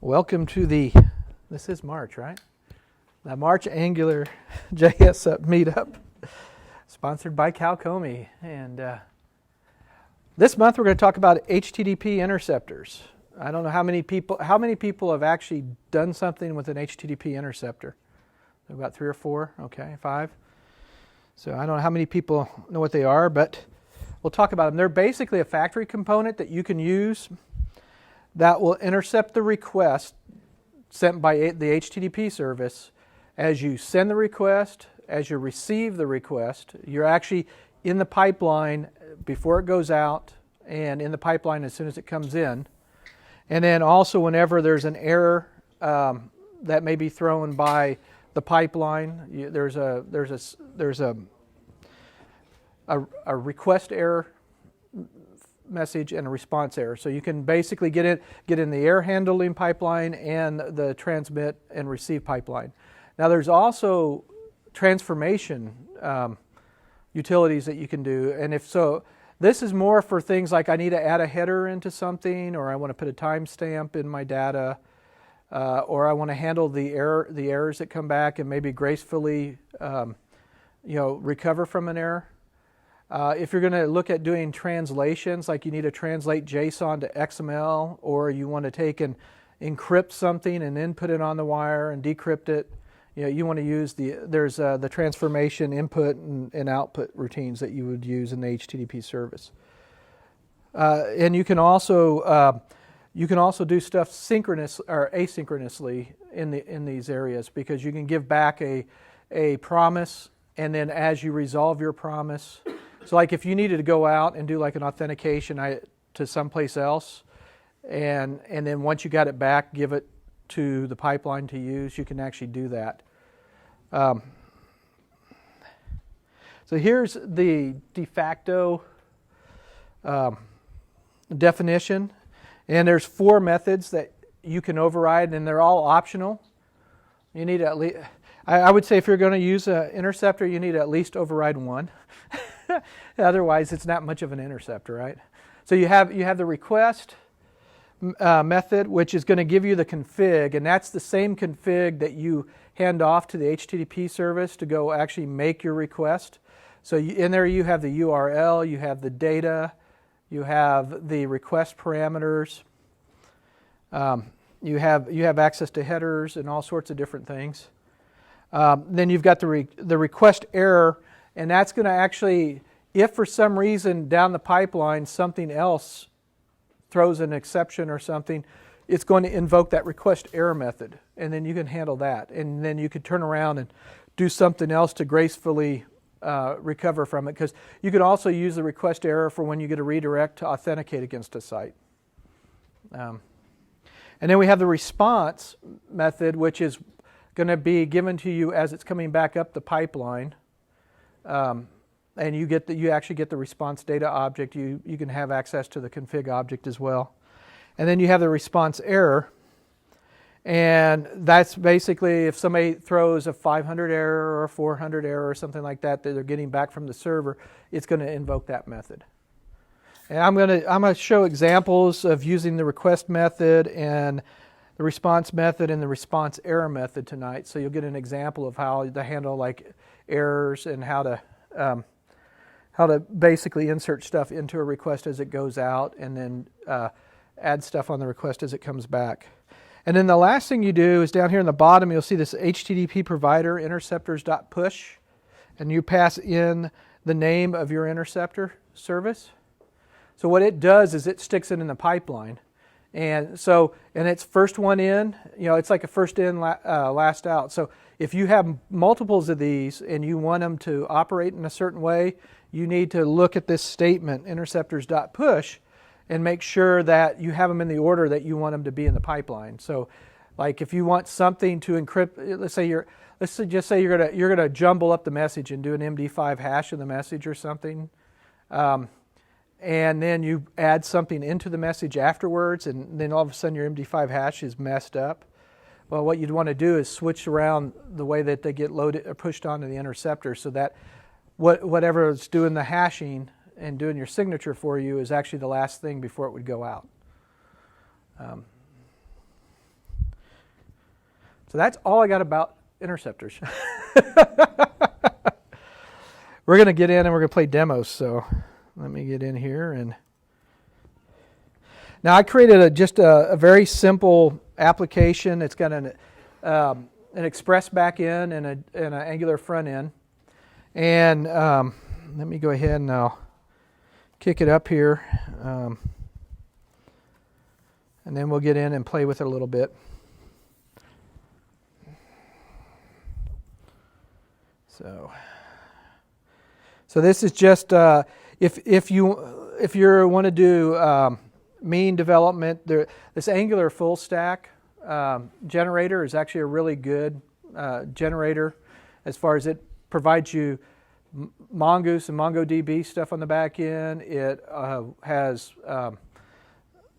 Welcome to this is March, right? The March AngularJS Meetup, sponsored by Calcomi. And this month we're going to talk about HTTP interceptors. I don't know how many people have actually done something with an HTTP interceptor. About 3 or 4, okay, 5. So I don't know how many people know what they are, but we'll talk about them. They're basically a factory component that you can use that will intercept the request sent by the HTTP service. As you send the request, as you receive the request, you're actually in the pipeline before it goes out and in the pipeline as soon as it comes in. And then also whenever there's an error that may be thrown by the pipeline, there's a request error message and a response error. So you can basically get in the error handling pipeline and the transmit and receive pipeline. Now there's also transformation utilities that you can do, and if so, this is more for things like I need to add a header into something, or I want to put a timestamp in my data, or I want to handle the errors that come back and maybe gracefully recover from an error. If you're going to look at doing translations, like you need to translate JSON to XML, or you want to take and encrypt something and then put it on the wire and decrypt it, you want to use the transformation input and output routines that you would use in the HTTP service. And you can also do stuff synchronous or asynchronously in these areas, because you can give back a promise, and then as you resolve your promise. So like if you needed to go out and do like an authentication to someplace else, and then once you got it back, give it to the pipeline to use, you can actually do that. So here's the de facto definition, and there's 4 methods that you can override, and they're all optional. You need at least, I would say if you're going to use an interceptor, you need to at least override 1. Otherwise, it's not much of an interceptor, right? So you have the request method, which is going to give you the config, and that's the same config that you hand off to the HTTP service to go actually make your request. So in there you have the URL, you have the data, you have the request parameters, you have access to headers and all sorts of different things. Then you've got the request error. And that's going to actually, if for some reason down the pipeline something else throws an exception or something, it's going to invoke that request error method. And then you can handle that. And then you could turn around and do something else to gracefully recover from it. Because you could also use the request error for when you get a redirect to authenticate against a site. And then we have the response method, which is going to be given to you as it's coming back up the pipeline. And you actually get the response data object. You can have access to the config object as well. And then you have the response error. And that's basically if somebody throws a 500 error or a 400 error or something like that they're getting back from the server, it's going to invoke that method. And I'm going to show examples of using the request method and the response method and the response error method tonight. So you'll get an example of how to handle like errors and how to basically insert stuff into a request as it goes out, and then add stuff on the request as it comes back. And then the last thing you do is down here in the bottom, you'll see this HTTP provider interceptors.push, and you pass in the name of your interceptor service. So what it does is it sticks it in the pipeline. And it's first one in, it's like a first in, last out. So if you have multiples of these and you want them to operate in a certain way, you need to look at this statement, interceptors.push, and make sure that you have them in the order that you want them to be in the pipeline. So like if you want something to encrypt, let's just say you're going to jumble up the message and do an MD5 hash of the message or something. And then you add something into the message afterwards, and then all of a sudden your MD5 hash is messed up. Well, what you'd want to do is switch around the way that they get loaded or pushed onto the interceptor, so that whatever is doing the hashing and doing your signature for you is actually the last thing before it would go out. So that's all I got about interceptors. We're going to get in and we're going to play demos. So let me get in here. And now I created just a very simple application. It's got an Express backend and an Angular front end. And let me go ahead and I'll kick it up here. And then we'll get in and play with it a little bit. So this is just if you want to do mean development, this Angular full stack generator is actually a really good generator as far as it provides you Mongoose and MongoDB stuff on the back end. It has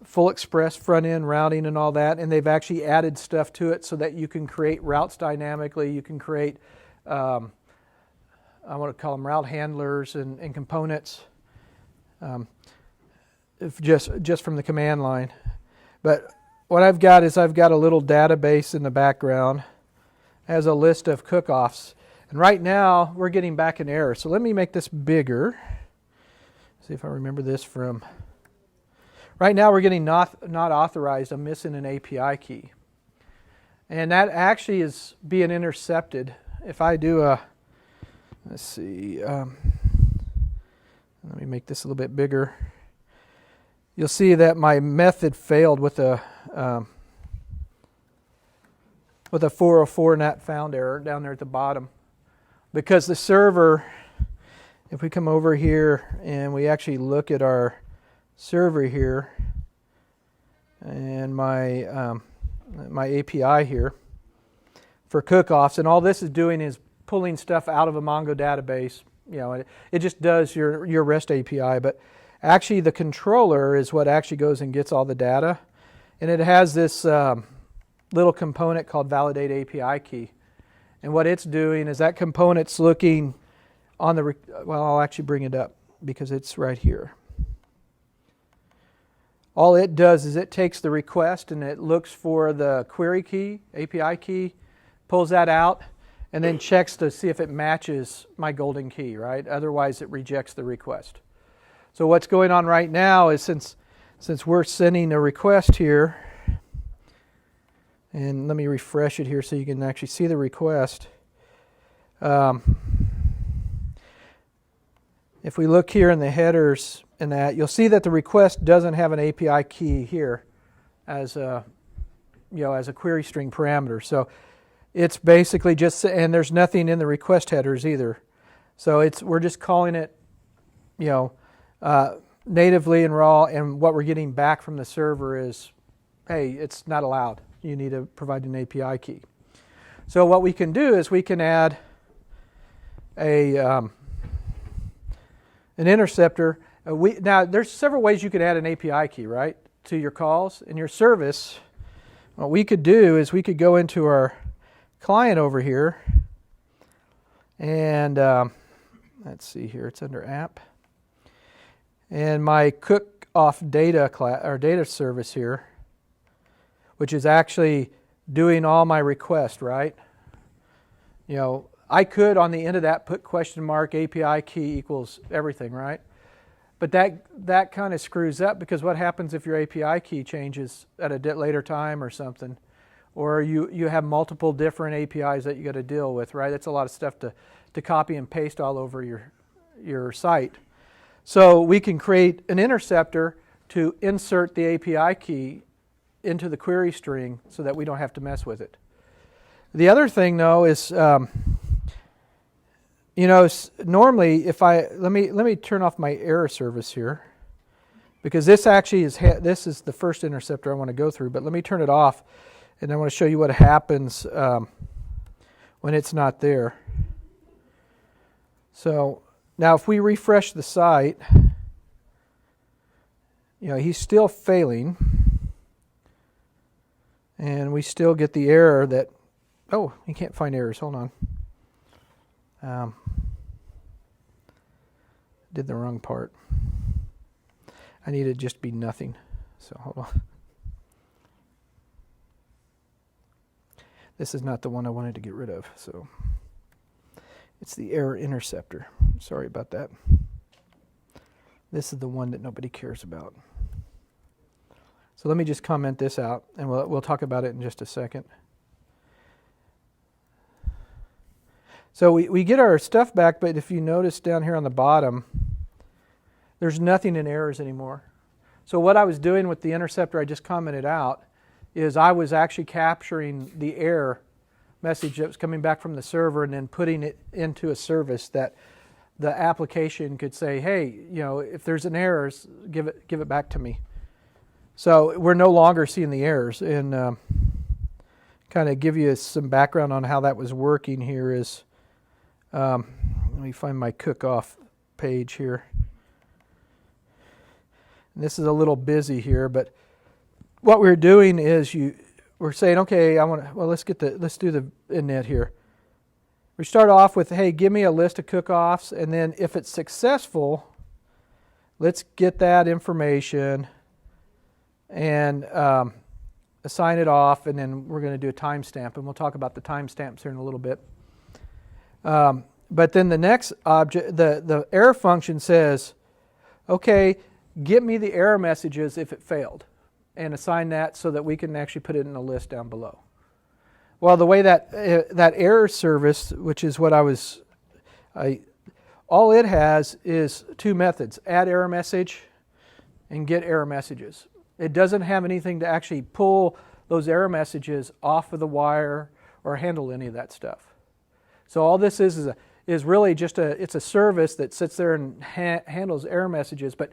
full express front end routing and all that, and they've actually added stuff to it so that you can create routes dynamically. You can create I want to call them route handlers and components just from the command line. But what I've got is I've got a little database in the background as a list of cook-offs. And right now we're getting back an error. So let me make this bigger. See if I remember this from... Right now we're getting not authorized. I'm missing an API key. And that actually is being intercepted. If I do a... Let's see. Let me make this a little bit bigger. You'll see that my method failed with a 404 not found error down there at the bottom, because the server, if we come over here and we actually look at our server here and my API here for cook-offs, and all this is doing is pulling stuff out of a Mongo database. You know, it just does your REST API, but actually the controller is what actually goes and gets all the data, and it has this little component called validate API key, and what it's doing is that component's looking on the well, I'll actually bring it up because it's right here. All it does is it takes the request and it looks for the query key, API key, pulls that out, and then checks to see if it matches my golden key, right? Otherwise, it rejects the request. So what's going on right now is since we're sending a request here, and let me refresh it here so you can actually see the request. If we look here in the headers and that, you'll see that the request doesn't have an API key here as a query string parameter. So it's basically just, and there's nothing in the request headers either. So we're just calling it, natively and raw, and what we're getting back from the server is, hey, it's not allowed. You need to provide an API key. So what we can do is we can add an interceptor. Now, there's several ways you could add an API key, right, to your calls in your service. What we could do is we could go into our client over here, and let's see here, it's under app, and my cook-off data data service here, which is actually doing all my requests, right? I could on the end of that put question mark API key equals everything, right? But that kind of screws up, because what happens if your API key changes at a later time or something? Or you have multiple different APIs that you got to deal with, right? That's a lot of stuff to copy and paste all over your site. So we can create an interceptor to insert the API key into the query string so that we don't have to mess with it. The other thing, though, is normally if let me turn off my error service here, because this actually this is the first interceptor I want to go through. But let me turn it off. And I want to show you what happens when it's not there. So now if we refresh the site, he's still failing. And we still get the error that, oh, you can't find errors. Hold on. Did the wrong part. I need it just to be nothing. So hold on. This is not the one I wanted to get rid of, so it's the error interceptor. Sorry about that. This is the one that nobody cares about. So let me just comment this out, and we'll talk about it in just a second. So we get our stuff back, but if you notice down here on the bottom, there's nothing in errors anymore. So what I was doing with the interceptor I just commented out is I was actually capturing the error message that was coming back from the server and then putting it into a service that the application could say, hey, if there's an error, give it back to me. So we're no longer seeing the errors. And kind of give you some background on how that was working here is, let me find my cook-off page here. And this is a little busy here, but what we're doing is we're saying, okay, let's do the init here. We start off with, hey, give me a list of cook-offs, and then if it's successful, let's get that information and assign it off, and then we're going to do a timestamp, and we'll talk about the timestamps here in a little bit. But then the next object, the error function says, okay, get me the error messages if it failed, and assign that so that we can actually put it in a list down below. Well, the way that error service, which is what all it has is two methods: add error message and get error messages. It doesn't have anything to actually pull those error messages off of the wire or handle any of that stuff. So all this is really just it's a service that sits there and handles error messages, but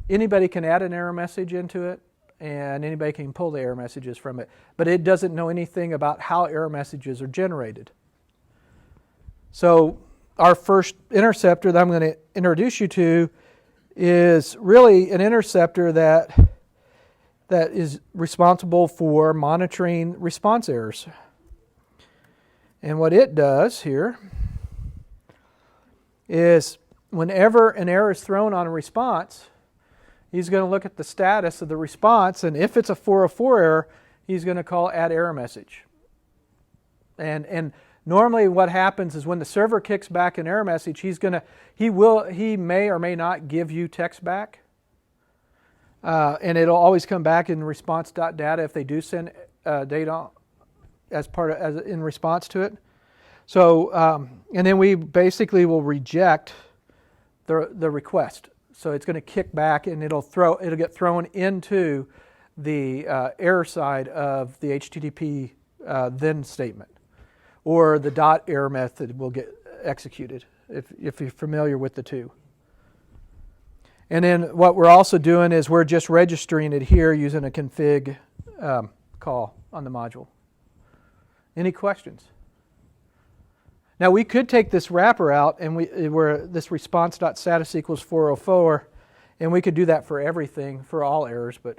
anybody can add an error message into it, and anybody can pull the error messages from it. But it doesn't know anything about how error messages are generated. So our first interceptor that I'm going to introduce you to is really an interceptor that is responsible for monitoring response errors. And what it does here is whenever an error is thrown on a response, he's going to look at the status of the response, and if it's a 404 error, he's going to call add error message. And normally what happens is when the server kicks back an error message, he may or may not give you text back. And it'll always come back in response.data if they do send data in response to it. So and then we basically will reject the request. So it's going to kick back, and it'll get thrown into the error side of the HTTP then statement, or the dot error method will get executed if you're familiar with the two. And then what we're also doing is we're just registering it here using a config call on the module. Any questions? Now we could take this wrapper out and where this response.status equals 404, and we could do that for everything, for all errors, but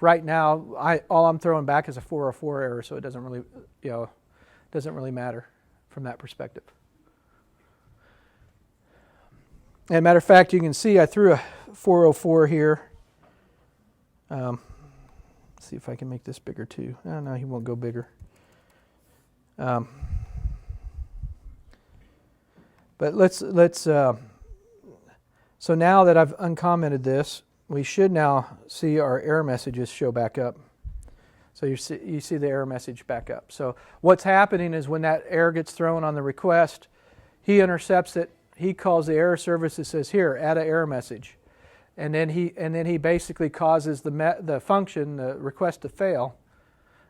right now all I'm throwing back is a 404 error, so it doesn't really matter from that perspective. As a matter of fact, you can see I threw a 404 here. See if I can make this bigger too. Oh, no, he won't go bigger. But so now that I've uncommented this, we should now see our error messages show back up. So you see the error message back up. So what's happening is when that error gets thrown on the request, he intercepts it. He calls the error service that says, here, add an error message. And then he basically causes the function, the request, to fail.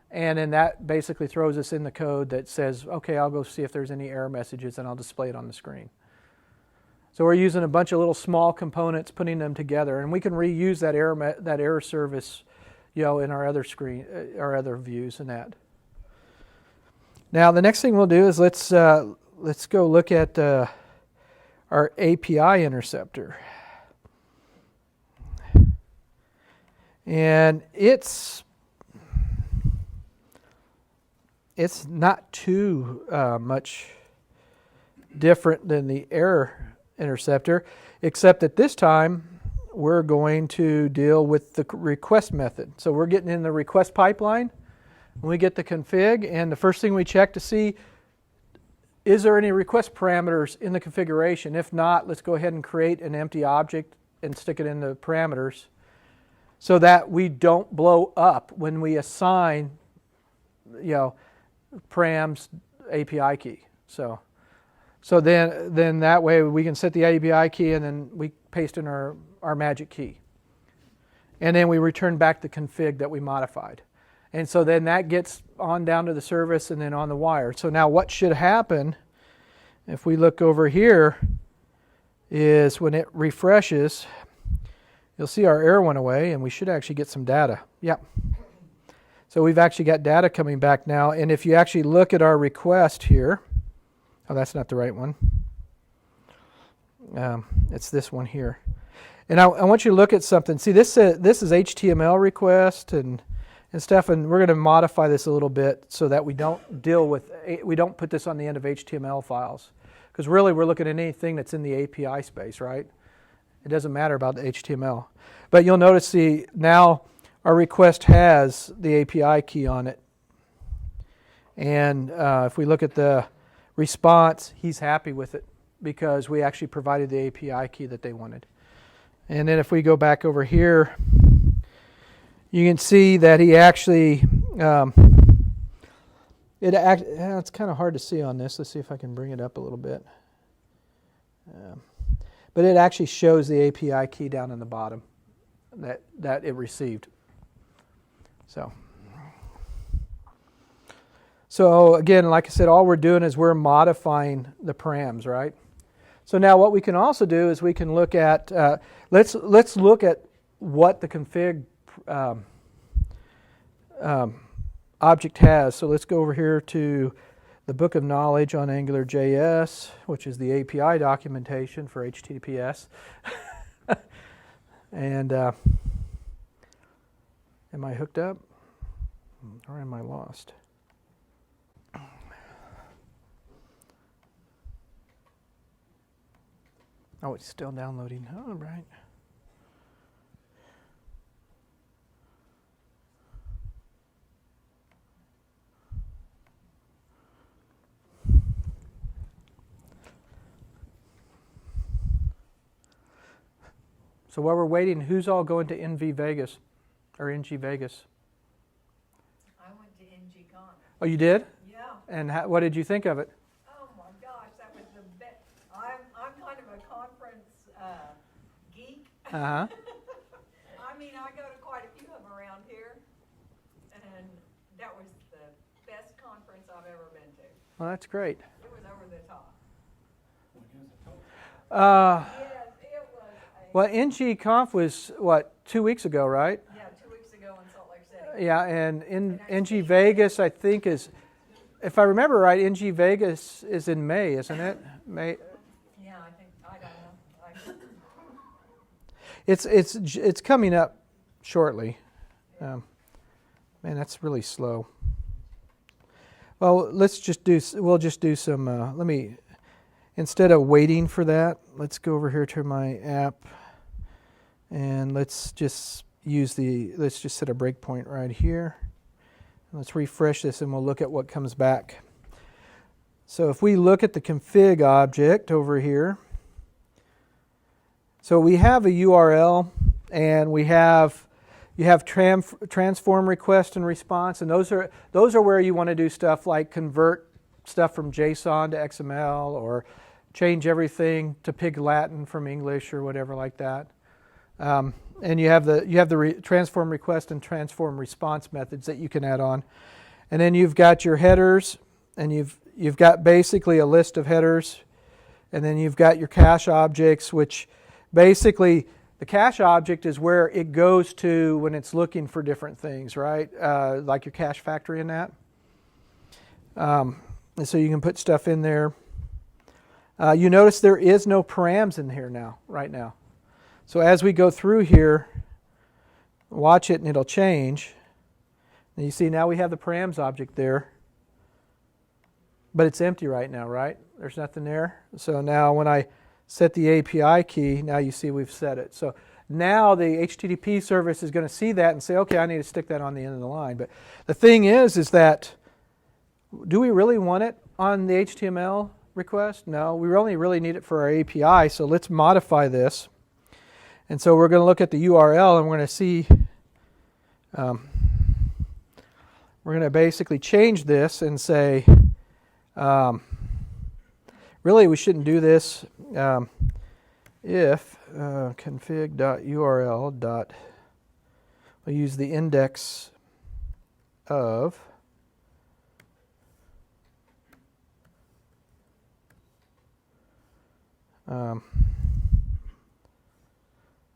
And then that basically throws us in the code that says, okay, I'll go see if there's any error messages, and I'll display it on the screen. So we're using a bunch of little small components, putting them together, and we can reuse that error service, in our other screen, our other views and that. Now the next thing we'll do is let's go look at our API interceptor. And it's not too much different than the error interceptor, except that this time we're going to deal with the request method. So we're getting in the request pipeline, when we get the config, and the first thing we check to see, is there any request parameters in the configuration? If not, let's go ahead and create an empty object and stick it in the parameters so that we don't blow up when we assign, params API key. So then that way we can set the API key and then we paste in our magic key. And then we return back the config that we modified. And so then that gets on down to the service and then on the wire. So now what should happen, if we look over here, is when it refreshes, you'll see our error went away and we should actually get some data. Yep. So we've actually got data coming back now. And if you actually look at our request here, oh, that's not the right one. It's this one here. And I want you to look at something. See, this is HTML request and stuff, and we're going to modify this a little bit so that we don't put this on the end of HTML files. Because really we're looking at anything that's in the API space, right? It doesn't matter about the HTML. But you'll notice now our request has the API key on it. And if we look at the response, he's happy with it because we actually provided the API key that they wanted. And then if we go back over here, you can see that he actually, it's kind of hard to see on this. Let's see if I can bring it up a little bit. But it actually shows the API key down in the bottom that it received. So again, like I said, all we're doing is we're modifying the params, right? So now what we can also do is we can look at, let's look at what the config object has. So let's go over here to the Book of Knowledge on AngularJS, which is the API documentation for HTTPS. And am I hooked up or am I lost? Oh, it's still downloading. All right. So while we're waiting, who's all going to NV Vegas or NG Vegas? I went to NGCon. Oh, you did? Yeah. And what did you think of it? Oh my gosh, that was the best. I'm kind of a conference geek. Uh-huh. I mean, I go to quite a few of them around here, and that was the best conference I've ever been to. Well, that's great. It was over the top. Yes, it was. Well, NG Conf was, 2 weeks ago, right? Yeah, 2 weeks ago in Salt Lake City. Yeah, and NG Vegas, I think, is, if I remember right, NG Vegas is in May, isn't it? May. Yeah, I don't know. It's coming up shortly. Man, that's really slow. Well, we'll just do some, instead of waiting for that, let's go over here to my app and let's just set a breakpoint right here. Let's refresh this and we'll look at what comes back. So if we look at the config object over here, so we have a URL and you have transform request and response, and those are where you want to do stuff like convert stuff from JSON to XML or change everything to Pig Latin from English or whatever like that. And you have the transform request and transform response methods that you can add on, and then you've got your headers, and you've got basically a list of headers, and then you've got your cache objects, which basically the cache object is where it goes to when it's looking for different things, right? Like your cache factory in that. And so you can put stuff in there. You notice there is no params in here right now. So as we go through here, watch it and it'll change. And you see now we have the params object there. But it's empty right now, right? There's nothing there. So now when I set the API key, now you see we've set it. So now the HTTP service is going to see that and say, okay, I need to stick that on the end of the line. But the thing is that, do we really want it on the HTML request? No, we only really need it for our API, so let's modify this. And so we're going to look at the URL and we're going to see, we're going to basically change this and say, really we shouldn't do this if config.url. We'll use the index of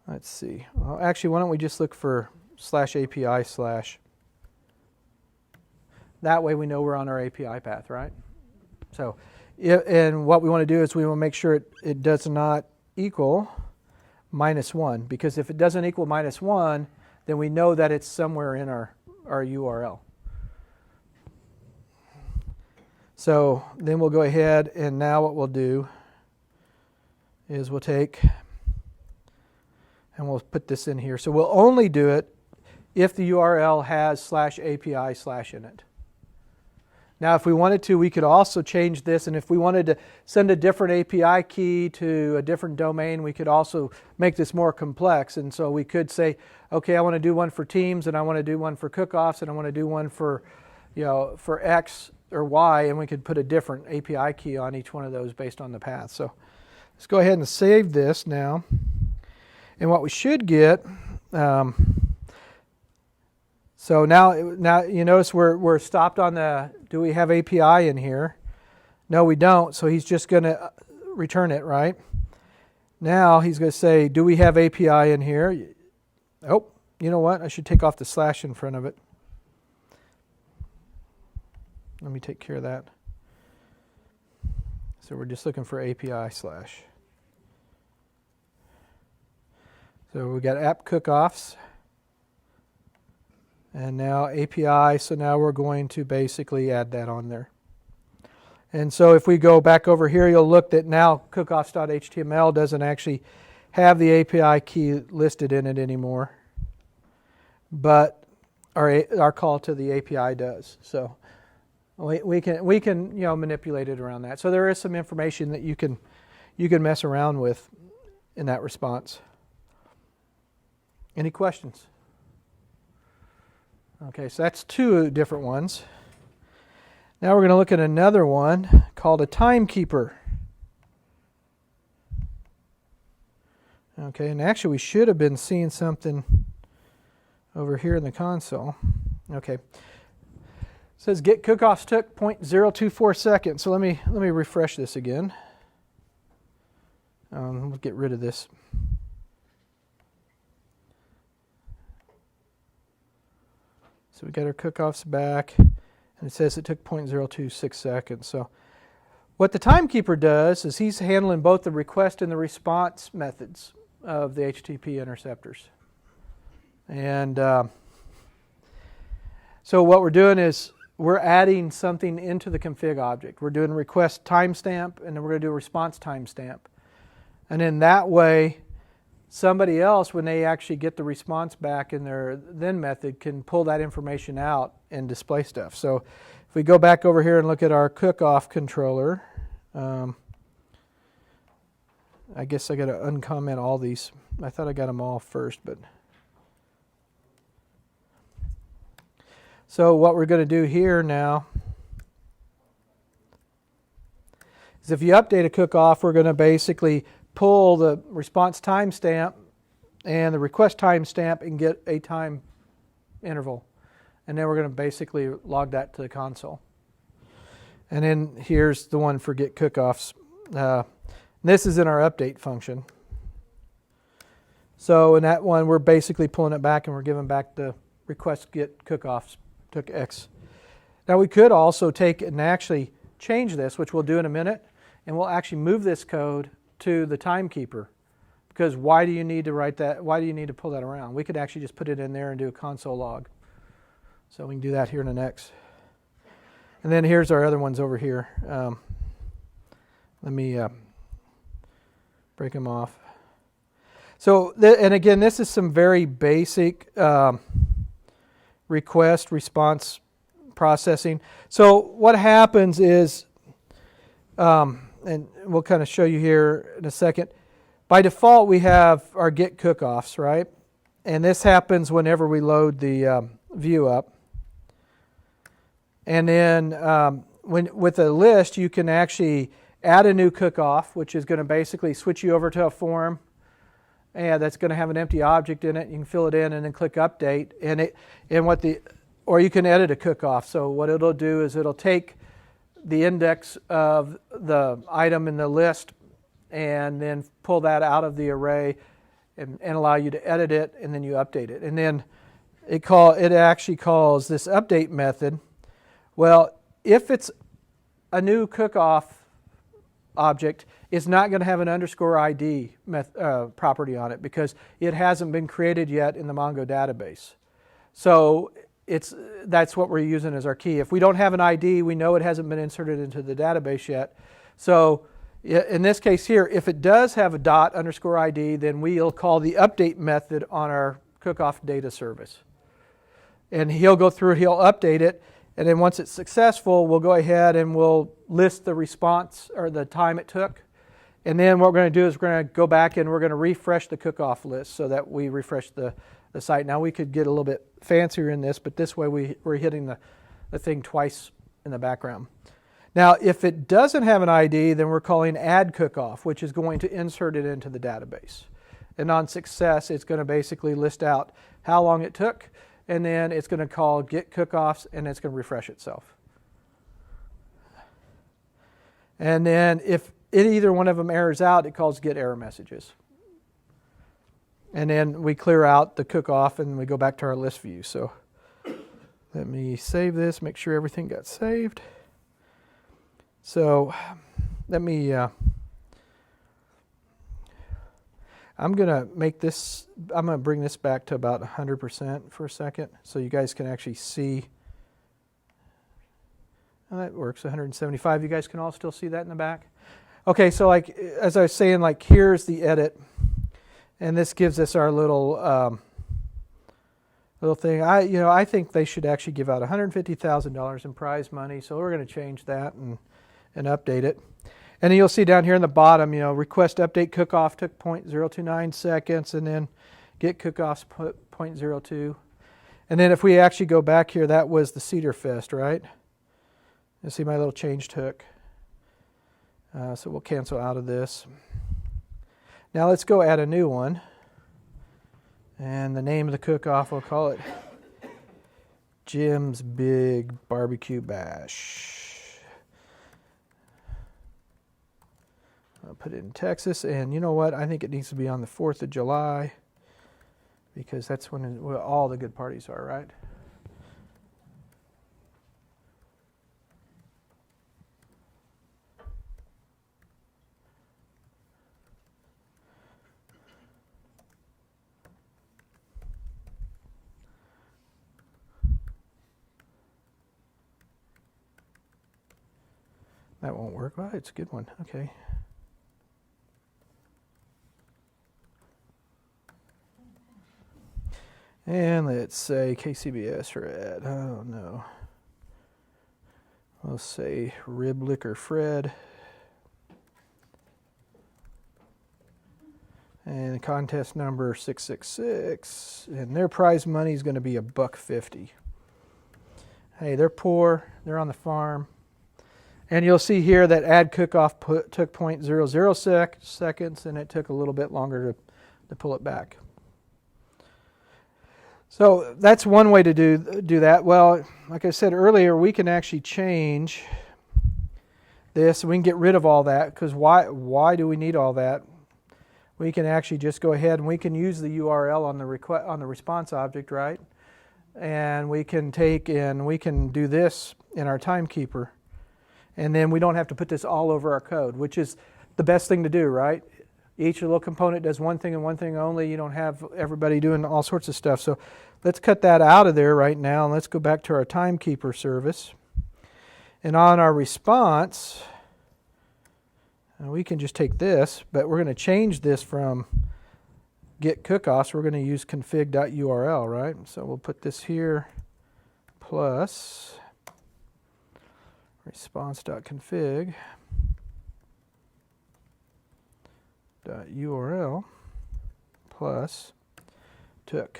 let's see. Well, actually, why don't we just look for /API/. That way we know we're on our API path, right? So, and what we want to do is we want to make sure it does not equal -1, because if it doesn't equal -1, then we know that it's somewhere in our URL. So then we'll go ahead, and now what we'll do is we'll take and we'll put this in here. So we'll only do it if the URL has /API/ in it. Now if we wanted to, we could also change this, and if we wanted to send a different API key to a different domain, we could also make this more complex. And so we could say, okay, I want to do one for Teams, and I want to do one for cook-offs, and I want to do one for, for X or Y, and we could put a different API key on each one of those based on the path. So let's go ahead and save this now. And what we should get, so now you notice we're stopped on the, do we have API in here? No, we don't, so he's just going to return it, right? Now he's going to say, do we have API in here? Oh, you know what? I should take off the slash in front of it. Let me take care of that. So we're just looking for API/. So we got app cook-offs. And now API, so now we're going to basically add that on there. And so if we go back over here, you'll look that now cookoffs.html doesn't actually have the API key listed in it anymore. But our call to the API does. So we can manipulate it around that. So there is some information that you can mess around with in that response. Any questions? Okay, so that's two different ones. Now we're going to look at another one called a timekeeper. Okay, and actually we should have been seeing something over here in the console. Okay. It says get cookoffs took 0.024 seconds. So let me refresh this again. We'll get rid of this. So we got our cookoffs back, and it says it took 0.026 seconds. So what the timekeeper does is he's handling both the request and the response methods of the HTTP interceptors. And so what we're doing is we're adding something into the config object. We're doing request timestamp, and then we're going to do a response timestamp. And in that way, somebody else, when they actually get the response back in their then method, can pull that information out and display stuff. So if we go back over here and look at our cook-off controller, I guess I got to uncomment all these. I thought I got them all first, but so what we're going to do here now is if you update a cook-off, we're going to basically pull the response timestamp and the request timestamp and get a time interval. And then we're going to basically log that to the console. And then here's the one for get cookoffs. This is in our update function. So in that one, we're basically pulling it back and we're giving back the request get cookoffs took X. Now we could also take and actually change this, which we'll do in a minute, and we'll actually move this code to the timekeeper, because why do you need to write that? Why do you need to pull that around? We could actually just put it in there and do a console log. So we can do that here in the next. And then here's our other ones over here. Let me break them off. So, and again, this is some very basic request response processing. So what happens is, and we'll kind of show you here in a second, by default we have our get cookoffs, right? And this happens whenever we load the view up. And then with a list, you can actually add a new cookoff, which is going to basically switch you over to a form, and that's going to have an empty object in it. You can fill it in and then click update, or you can edit a cookoff. So what it'll do is it'll take the index of the item in the list and then pull that out of the array and allow you to edit it, and then you update it. And then it actually calls this update method. Well, if it's a new cookoff object, it's not going to have an underscore ID property on it because it hasn't been created yet in the Mongo database. So that's what we're using as our key. If we don't have an ID, we know it hasn't been inserted into the database yet. So in this case here, if it does have a dot underscore ID, then we'll call the update method on our cookoff data service. And he'll go through it, he'll update it, and then once it's successful, we'll go ahead and we'll list the response or the time it took. And then what we're going to do is we're going to go back and we're going to refresh the cookoff list so that we refresh the site. Now we could get a little bit fancier in this, but this way we're hitting the thing twice in the background. Now if it doesn't have an ID, then we're calling add cookoff, which is going to insert it into the database. And on success, it's going to basically list out how long it took, and then it's going to call get cookoffs, and it's going to refresh itself. And then if either one of them errors out, it calls get error messages. And then we clear out the cookoff and we go back to our list view. So let me save this, make sure everything got saved. So let me, I'm going to bring this back to about 100% for a second so you guys can actually see. Well, that works, 175. You guys can all still see that in the back? Okay, so like as I was saying, like here's the edit, and this gives us our little thing. I think they should actually give out $150,000 in prize money, so we're going to change that and update it. And then you'll see down here in the bottom, request update cookoff took 0.029 seconds, and then get cookoffs 0.02. And then if we actually go back here, that was the Cedar Fest, right? You see my little change took. So we'll cancel out of this. Now let's go add a new one. And the name of the cook-off, we'll call it Jim's Big Barbecue Bash. I'll put it in Texas. And you know what? I think it needs to be on the 4th of July because that's when all the good parties are, right? That won't work. Well, it's a good one. Okay. And let's say KCBS Red. Oh, no. We'll say Rib Liquor Fred. And contest number 666. And their prize money is going to be $1.50. Hey, they're poor. They're on the farm. And you'll see here that add cookoff took 0.00 seconds, and it took a little bit longer to pull it back. So that's one way to do that. Well, like I said earlier, we can actually change this. We can get rid of all that because why do we need all that? We can actually just go ahead and we can use the URL on the response object, right? And we can take and we can do this in our timekeeper. And then we don't have to put this all over our code, which is the best thing to do, right? Each little component does one thing and one thing only. You don't have everybody doing all sorts of stuff. So let's cut that out of there right now, and let's go back to our timekeeper service. And on our response, we can just take this, but we're going to change this from get cookoffs, we're going to use config.url, right? So we'll put this here plus response.config .url plus took.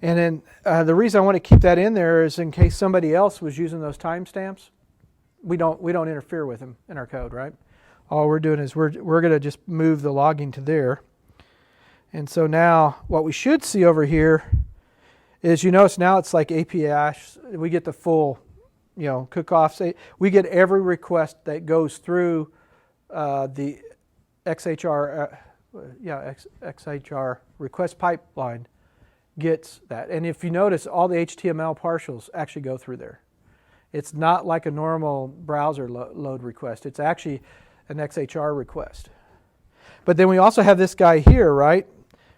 And then the reason I want to keep that in there is in case somebody else was using those timestamps, we don't interfere with them in our code, right? All we're doing is we're going to just move the logging to there. And so now what we should see over here is, you notice now it's like API. We get the full, cookoffs. We get every request that goes through the XHR, XHR request pipeline gets that. And if you notice, all the HTML partials actually go through there. It's not like a normal browser load request. It's actually an XHR request. But then we also have this guy here, right,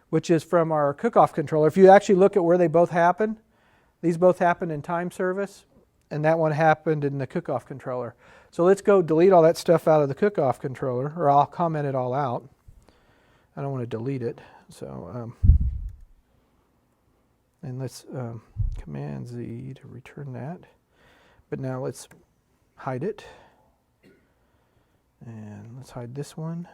which is from our cookoff controller. If you actually look at where they both happen, these both happen in time service, and that one happened in the cookoff controller. So let's go delete all that stuff out of the cookoff controller, or I'll comment it all out. I don't want to delete it. So, and let's Command Z to return that. But now let's hide it. And let's hide this one.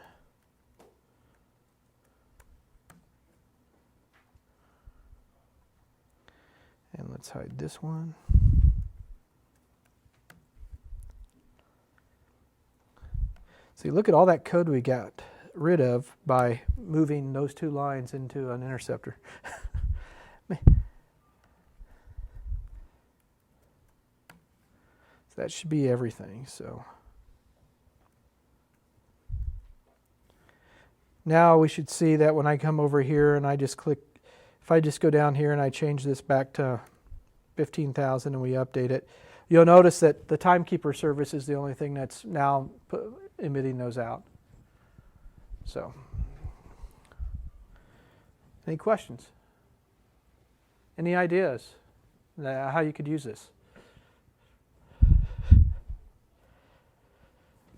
And let's hide this one. See, look at all that code we got rid of by moving those two lines into an interceptor. So that should be everything. So now we should see that when I come over here and I just click, if I just go down here and I change this back to 15,000 and we update it, you'll notice that the timekeeper service is the only thing that's now emitting those out. So, any questions? Any ideas how you could use this?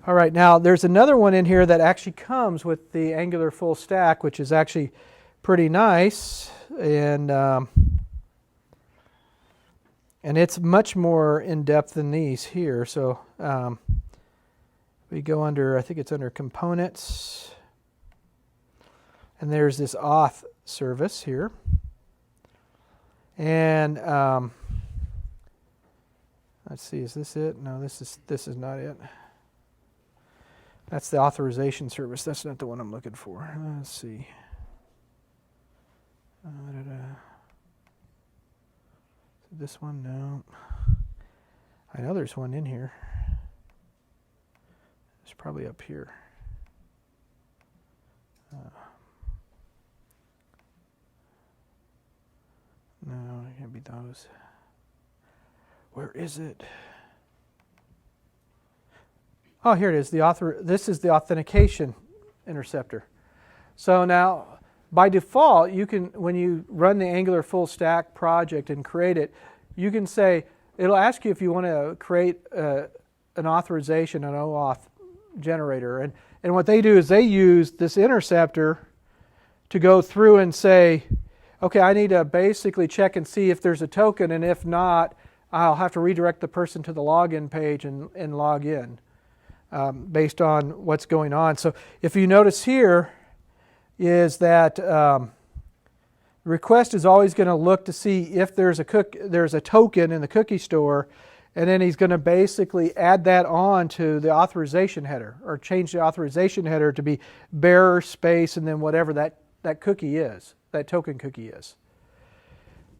All right, now there's another one in here that actually comes with the Angular full stack, which is actually pretty nice, and it's much more in depth than these here. So we go under, I think it's under components, and there's this auth service here, and let's see, is this it? No, this is not it. That's the authorization service. That's not the one I'm looking for. Let's see. This one, no. I know there's one in here. It's probably up here. No, it can't be those. Where is it? Oh, here it is. This is the authentication interceptor. So now, by default, you can, when you run the Angular full stack project and create it, you can say, it'll ask you if you want to create an authorization, an OAuth generator. And what they do is they use this interceptor to go through and say, okay, I need to basically check and see if there's a token, and if not, I'll have to redirect the person to the login page and log in based on what's going on. So if you notice here is that the request is always going to look to see if there's a token in the cookie store, and then he's going to basically add that on to the authorization header, or change the authorization header to be bearer space and then whatever that cookie is, that token cookie is.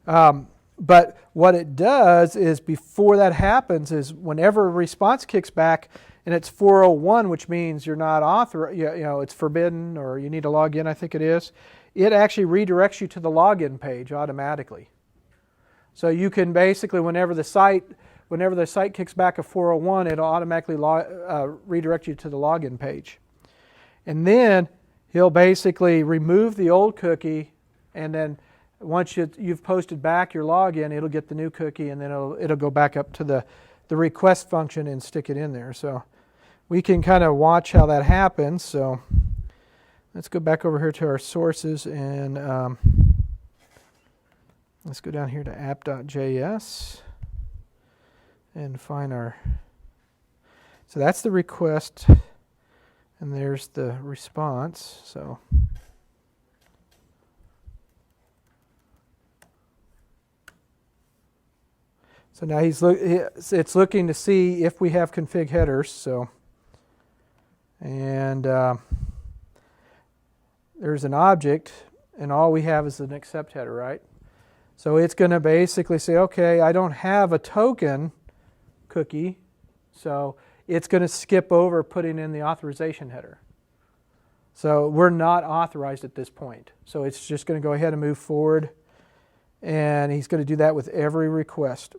But what it does is, before that happens, is whenever a response kicks back and it's 401, which means you're not authorized, it's forbidden, or you need to log in, I think it is, it actually redirects you to the login page automatically. So you can basically, whenever the site kicks back a 401, it'll automatically redirect you to the login page. And then he'll basically remove the old cookie, and then once you've posted back your login, it'll get the new cookie, and then it'll go back up to the request function and stick it in there. So we can kind of watch how that happens. So let's go back over here to our sources and let's go down here to app.js and find our, so that's the request and there's the response. So now it's looking to see if we have config headers. So, and there's an object, and all we have is an accept header, right? So it's going to basically say, okay, I don't have a token cookie, so it's going to skip over putting in the authorization header. So we're not authorized at this point. So it's just going to go ahead and move forward, and he's going to do that with every request.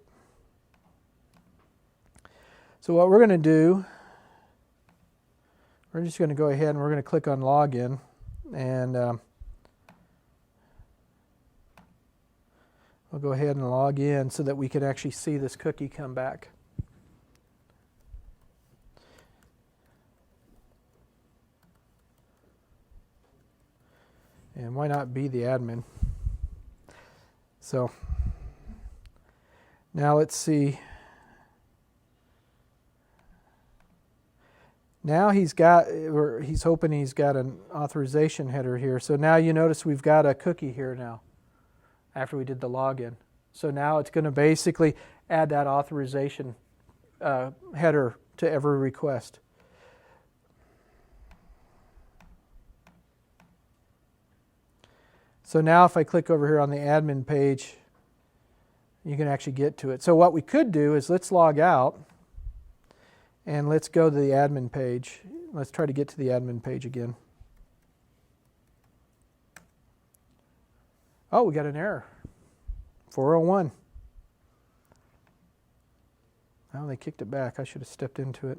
So what we're going to do, we're just going to go ahead and we're going to click on login, and we'll go ahead and log in so that we can actually see this cookie come back. And why not be the admin? So now let's see. Now he's hoping he's got an authorization header here. So now you notice we've got a cookie here now after we did the login. So now it's going to basically add that authorization header to every request. So now if I click over here on the admin page, you can actually get to it. So what we could do is let's log out. And let's go to the admin page. Let's try to get to the admin page again. Oh, we got an error. 401. Oh, they kicked it back. I should have stepped into it.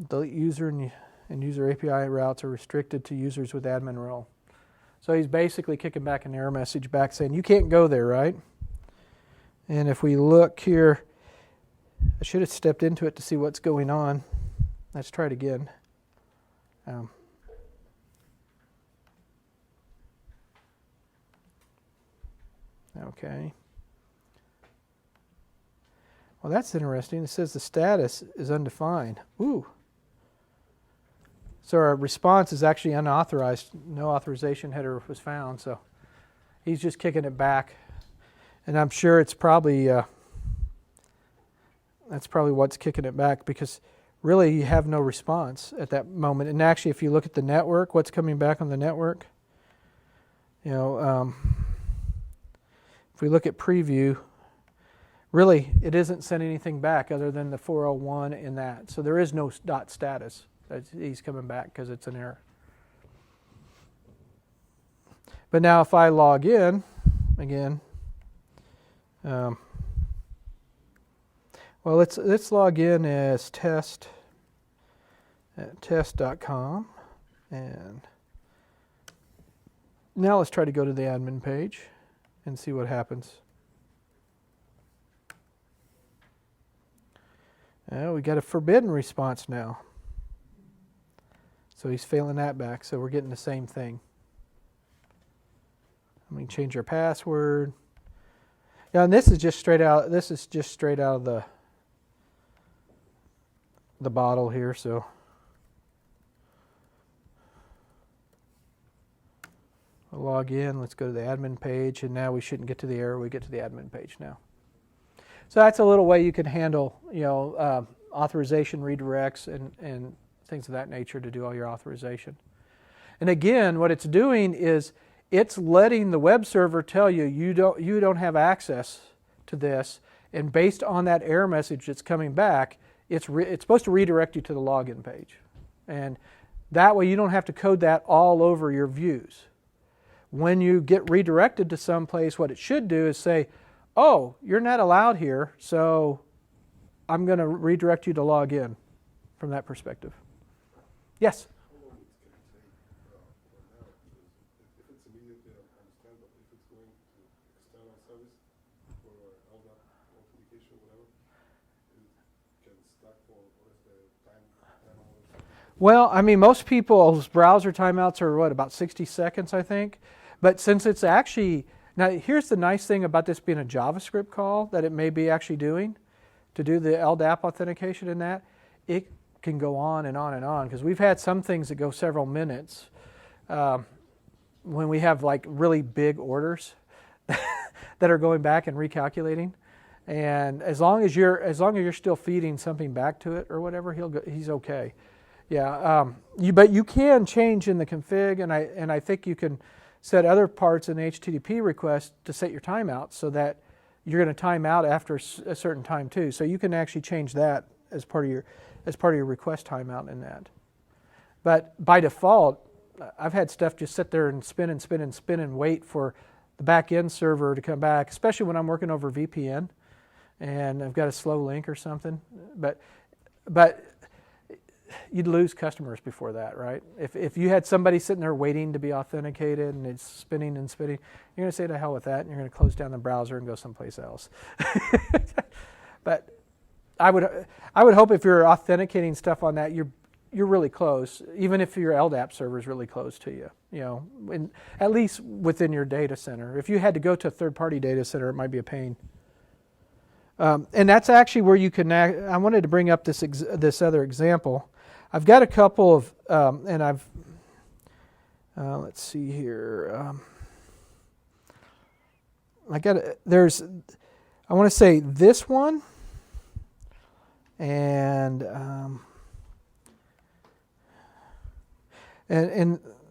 Delete user and user API routes are restricted to users with admin role. So he's basically kicking back an error message back saying, you can't go there, right? And if we look here, I should have stepped into it to see what's going on. Let's try it again. Okay. Well, that's interesting. It says the status is undefined. Ooh. So our response is actually unauthorized. No authorization header was found. So he's just kicking it back. And I'm sure it's probably... that's probably what's kicking it back, because really you have no response at that moment. And actually, if you look at the network, what's coming back on the network, if we look at preview, really it isn't sending anything back other than the 401 and that. So there is no dot status. He's coming back because it's an error. But now if I log in again, well, let's log in as test at test.com, and now let's try to go to the admin page and see what happens. We got a forbidden response now. So he's failing that back, so we're getting the same thing. We can change our password. Yeah, and this is just straight out of the bottle here, so we'll log in. Let's go to the admin page, and now we shouldn't get to the error. We get to the admin page now. So that's a little way you can handle, authorization redirects and things of that nature to do all your authorization. And again, what it's doing is it's letting the web server tell you you don't have access to this, and based on that error message that's coming back, it's supposed to redirect you to the login page. And that way you don't have to code that all over your views. When you get redirected to some place, what it should do is say, oh, you're not allowed here, so I'm going to redirect you to log in from that perspective. Yes? How long it's going to take for now? Because if it's immediately, I understand, but if it's going to external service for LDAP authentication, whatever, it can stack for what is the time hours? Well, I mean, most people's browser timeouts are about 60 seconds, I think. But since it's actually, now here's the nice thing about this being a JavaScript call that it may be actually doing to do the LDAP authentication in that, it can go on and on and on, because we've had some things that go several minutes when we have like really big orders that are going back and recalculating. And as long as you're still feeding something back to it or whatever, he's okay. Yeah, but you can change in the config, and I think you can set other parts in the HTTP request to set your timeout so that you're going to time out after a certain time too. So you can actually change that as part of your request timeout in that. But by default, I've had stuff just sit there and spin and spin and spin and wait for the back end server to come back, especially when I'm working over VPN and I've got a slow link or something. But you'd lose customers before that, right? If you had somebody sitting there waiting to be authenticated and it's spinning and spinning, you're going to say to hell with that, and you're going to close down the browser and go someplace else. But I would hope if you're authenticating stuff on that, you're really close, even if your LDAP server is really close to you, at least within your data center. If you had to go to a third-party data center, it might be a pain. And that's actually where you can. I wanted to bring up this other example. I've got a couple of, and I've. Let's see here. I want to say this one, and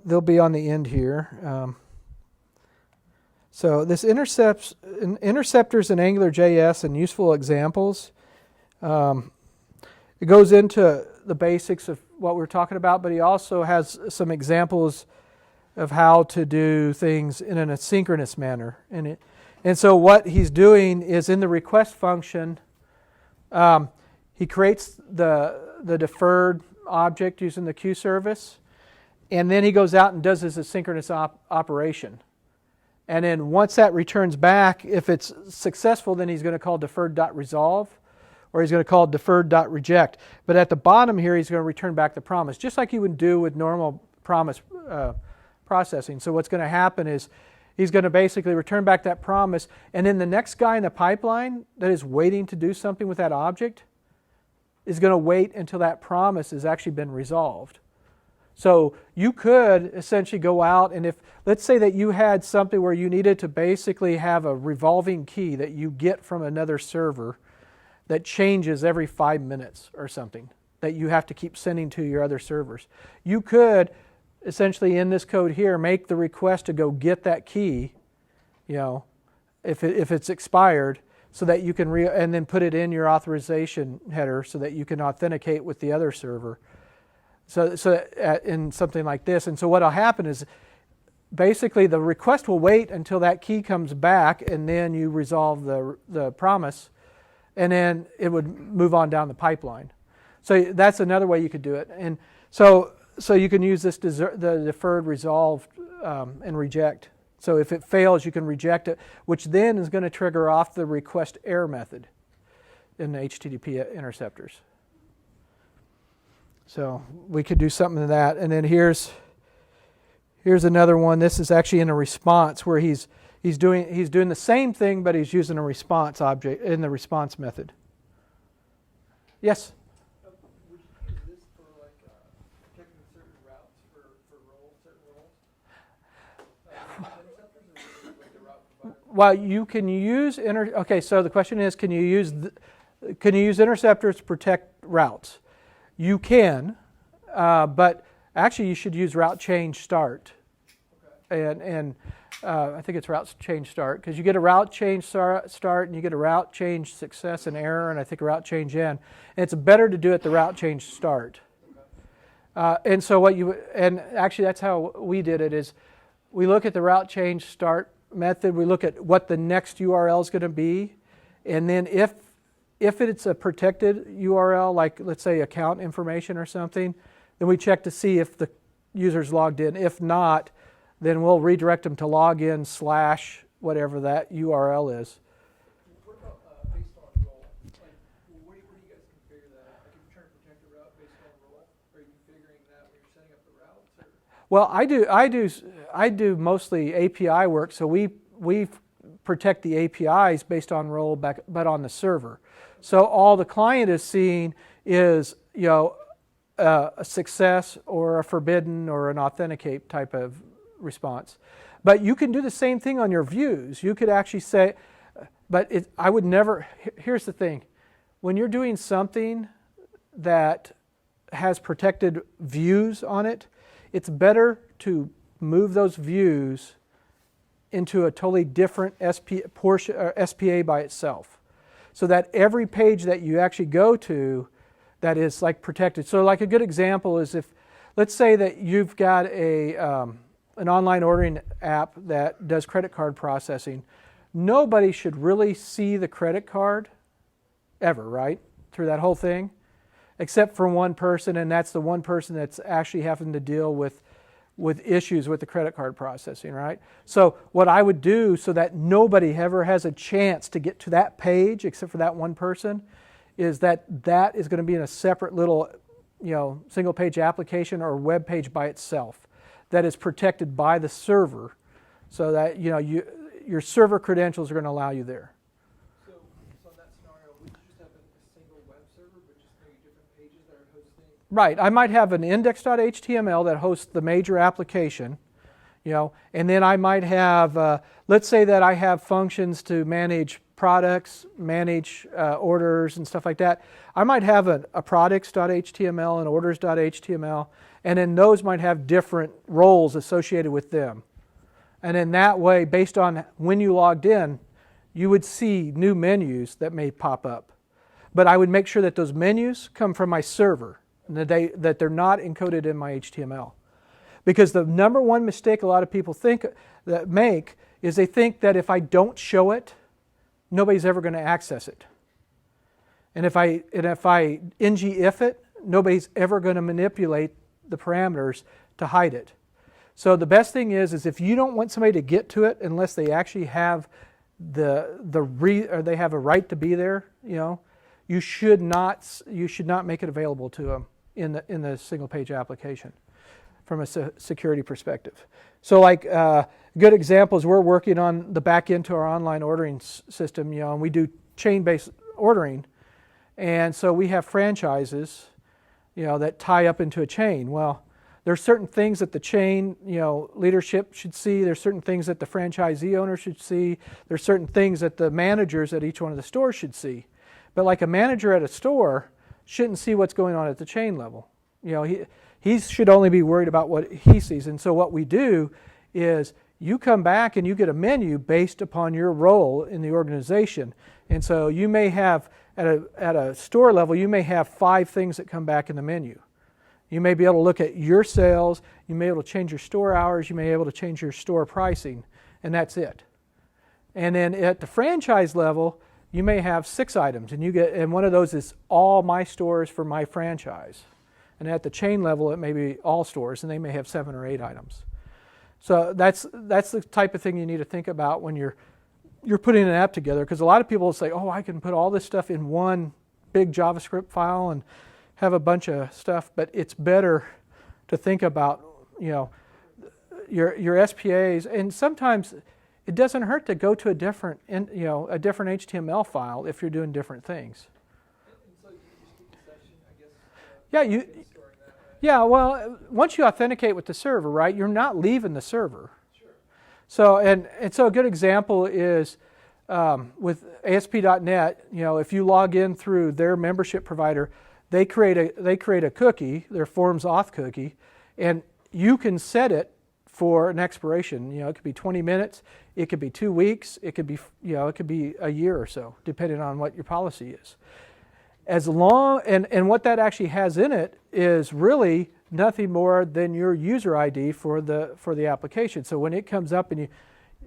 they'll be on the end here. So this Interceptors and AngularJS and useful examples. It goes into the basics of what we're talking about, but he also has some examples of how to do things in an asynchronous manner. And so what he's doing is in the request function, he creates the deferred object using the queue service, and then he goes out and does his asynchronous operation. And then once that returns back, if it's successful, then he's going to call deferred.resolve, or he's going to call deferred.reject. But at the bottom here, he's going to return back the promise, just like you would do with normal promise processing. So what's going to happen is he's going to basically return back that promise, and then the next guy in the pipeline that is waiting to do something with that object is going to wait until that promise has actually been resolved. So you could essentially go out, and if, let's say that you had something where you needed to basically have a revolving key that you get from another server that changes every 5 minutes or something, that you have to keep sending to your other servers. You could essentially in this code here make the request to go get that key, if it's expired, so that you can and then put it in your authorization header so that you can authenticate with the other server. So in something like this. And so what will happen is basically the request will wait until that key comes back, and then you resolve the promise, and then it would move on down the pipeline. So that's another way you could do it. And so you can use this the deferred resolve and reject. So if it fails, you can reject it, which then is going to trigger off the request error method in the HTTP interceptors. So we could do something to that. And then here's another one. This is actually in a response where he's doing the same thing, but he's using a response object in the response method. Yes? Would you use this for checking certain routes for certain roles? Interceptors, or like the route provider? Well, you can use okay. So the question is, can you use interceptors to protect routes? You can, but actually you should use route change start. Okay. And I think it's route change start, because you get a route change start and you get a route change success and error, and I think a route change end. And it's better to do it the route change start. Okay. And so and actually that's how we did it, is we look at the route change start method, we look at what the next URL is going to be, and then if it's a protected URL, like let's say account information or something, then we check to see if the user's logged in. If not, then we'll redirect them to login / whatever that URL is. What about based on role? Where do you guys configure that? Like if you're trying to protect a route based on role, are you configuring Well, I do mostly API work, so we protect the APIs based on role back, but on the server. So all the client is seeing is, you know, a success or a forbidden or an authenticate type of response. But you can do the same thing on your views. You could actually say, but I would never, here's the thing. When you're doing something that has protected views on it, it's better to move those views into a totally different SPA by itself. So that every page that you actually go to that is like protected. So like a good example is if, let's say that you've got an online ordering app that does credit card processing. Nobody should really see the credit card ever, right? Through that whole thing, except for one person, and that's the one person that's actually having to deal with issues with the credit card processing, right? So what I would do so that nobody ever has a chance to get to that page except for that one person is that is going to be in a separate little, you know, single page application or web page by itself that is protected by the server so that, you know, your server credentials are going to allow you there. So in that scenario, would you just have a single web server, but just maybe different pages that are hosting? Right. I might have an index.html that hosts the major application, you know, and then I might have, let's say that I have functions to manage products, manage orders and stuff like that. I might have a products.html and orders.html, and then those might have different roles associated with them. And in that way, based on when you logged in, you would see new menus that may pop up. But I would make sure that those menus come from my server, and that they're not encoded in my HTML. Because the number one mistake a lot of people make is they think that if I don't show it, nobody's ever going to access it. And if I ng-if it, nobody's ever going to manipulate the parameters to hide it. So the best thing is if you don't want somebody to get to it unless they actually have or they have a right to be there, you know, you should not make it available to them in the single page application from a security perspective. So like good examples, we're working on the back end to our online ordering system, you know, and we do chain-based ordering, and so we have franchises, you know, that tie up into a chain. Well, there's certain things that the chain, you know, leadership should see. There's certain things that the franchisee owner should see. There's certain things that the managers at each one of the stores should see. But like a manager at a store shouldn't see what's going on at the chain level. You know, he should only be worried about what he sees. And so what we do is you come back and you get a menu based upon your role in the organization. And so you may have, at a store level, you may have 5 things that come back in the menu. You may be able to look at your sales, you may be able to change your store hours, you may be able to change your store pricing, and that's it. And then at the franchise level, you may have 6 items, and one of those is all my stores for my franchise. And at the chain level, it may be all stores, and they may have 7 or 8 items. So that's the type of thing you need to think about when you're putting an app together, because a lot of people will say, oh, I can put all this stuff in one big JavaScript file and have a bunch of stuff, but it's better to think about, you know, your SPAs, and sometimes it doesn't hurt to go to a different HTML file if you're doing different things. And so you just keep the session, I guess. Yeah, well, once you authenticate with the server, right, you're not leaving the server. Sure. So and so a good example is with ASP.NET. You know, if you log in through their membership provider, they create a cookie, their forms auth cookie, and you can set it for an expiration. You know, it could be 20 minutes, it could be 2 weeks, it could be, you know, it could be a year or so, depending on what your policy is. As long and what that actually has in it is really nothing more than your user ID for the application. So when it comes up and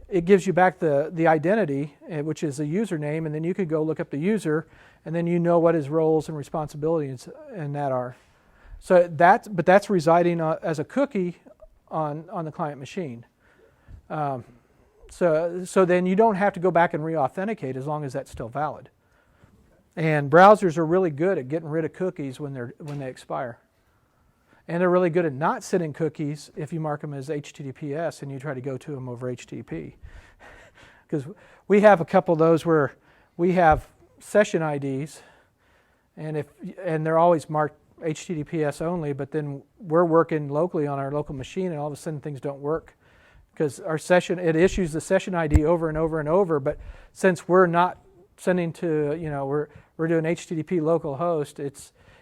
it gives you back the identity, which is a username, and then you could go look up the user, and then you know what his roles and responsibilities and that are. So that's residing as a cookie on the client machine. So then you don't have to go back and re-authenticate as long as that's still valid. And browsers are really good at getting rid of cookies when they expire. And they're really good at not sending cookies if you mark them as HTTPS and you try to go to them over HTTP. Because we have a couple of those where we have session IDs, and they're always marked HTTPS only, but then we're working locally on our local machine, and all of a sudden things don't work because our session, it issues the session ID over and over and over, but since we're not sending to, we're doing HTTP localhost,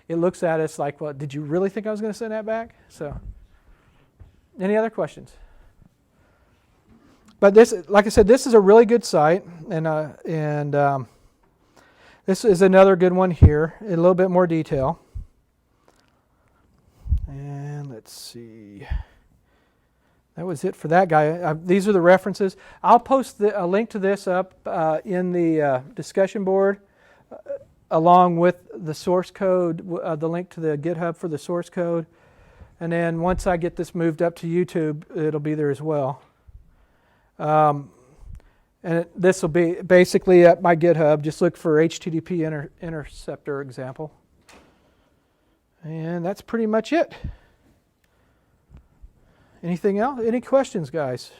it looks at us like, well, did you really think I was going to send that back? So, any other questions? But this, like I said, this is a really good site, and this is another good one here, in a little bit more detail. And let's see. That was it for that guy. These are the references. I'll post a link to this up in the discussion board, along with the source code, the link to the GitHub for the source code. And then once I get this moved up to YouTube, it'll be there as well. And this will be basically at my GitHub. Just look for HTTP Interceptor example. And that's pretty much it. Anything else? Any questions, guys?